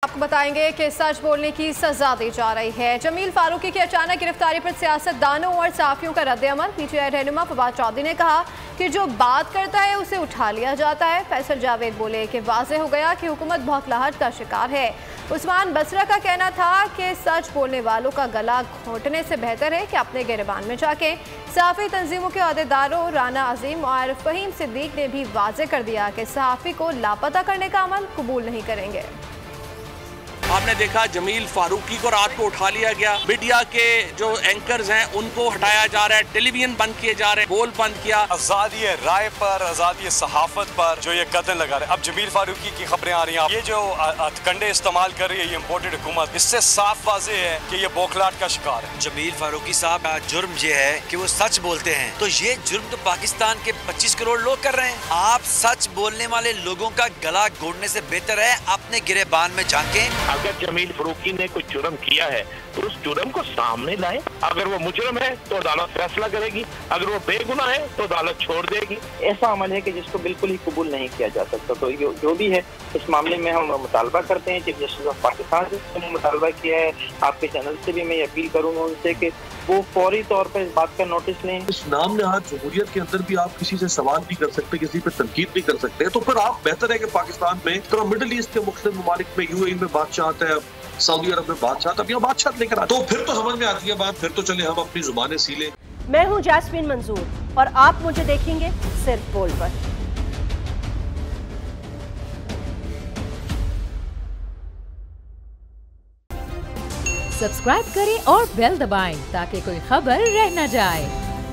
आपको बताएंगे कि सच बोलने की सजा दी जा रही है। जमील फारूकी की अचानक गिरफ्तारी पर सियासतदानों और सहाफियों का रद्द-ए-अमल। पीटीआई रहनुमा फवाद चौधरी ने कहा कि जो बात करता है उसे उठा लिया जाता है। फैसल जावेद बोले कि वाज़ेह हो गया कि हुकूमत बौखलाहट का शिकार है। उस्मान बसरा का कहना था कि सच बोलने वालों का गला घोंटने से बेहतर है कि अपने गिरबान में जाके। सहाफ़ी तंजीमों के अहदेदारों राना अजीम और फ़हीम सिद्दीक ने भी वाज़ेह कर दिया कि सहाफ़ी को लापता करने का अमल कबूल नहीं करेंगे। आपने देखा जमील फारूकी को रात को उठा लिया गया, मीडिया के जो एंकर्स हैं उनको हटाया जा रहा है, टेलीविजन बंद किए जा रहे हैं, बोल बंद किया। आज़ादी राय पर, आज़ादी सहाफत पर जो ये कदम लगा रहे हैं। अब जमील फारूकी की खबरें आ रही हैं, ये जो हथकंडे इस्तेमाल कर रही है ये इम्पोर्टेड हुकूमत, इससे साफ वाज़ेह है कि ये बौखलाहट का शिकार है। जमील फारूकी साहब का जुर्म ये है कि वो सच बोलते हैं, तो ये जुर्म तो पाकिस्तान के 25 करोड़ लोग कर रहे हैं। आप सच बोलने वाले लोगों का गला घोटने से बेहतर है अपने गिरेबान में झांकें। अगर जमील फारूकी ने कोई जुर्म किया है तो उस जुर्म को सामने लाए। अगर वो मुजरम है तो अदालत फैसला करेगी, अगर वो बेगुनाह है तो अदालत छोड़ देगी। ऐसा अमल है कि जिसको बिल्कुल ही कबूल नहीं किया जा सकता। तो जो भी है इस मामले में हम मुतालबा करते हैं चीफ जस्टिस ऑफ पाकिस्तान से हमने मुतालबा किया है। आपके चैनल से भी मैं अपील करूंगा उनसे कि वो फौरी तौर पर इस बात का नोटिस लें। इस नाम नहाद जमहूरियत के अंदर भी आप किसी से सवाल नहीं कर सकते, किसी पे तनकीद नहीं कर सकते, तो फिर आप बेहतर है कि पाकिस्तान में तो मिडिल ईस्ट के मुख्तलिफ ममालिक में यूएई में बादशाह आता है, सऊदी अरब में बादशाह, अब यहाँ बादशाह लेकर आते, तो फिर तो समझ में आती है बात, फिर तो चले हम अपनी जुबानें सी लें। मैं हूँ जैस्मीन मंजूर और आप मुझे देखेंगे सिर्फ बोल पर। सब्सक्राइब करें और बेल दबाएं ताकि कोई खबर रह न जाए।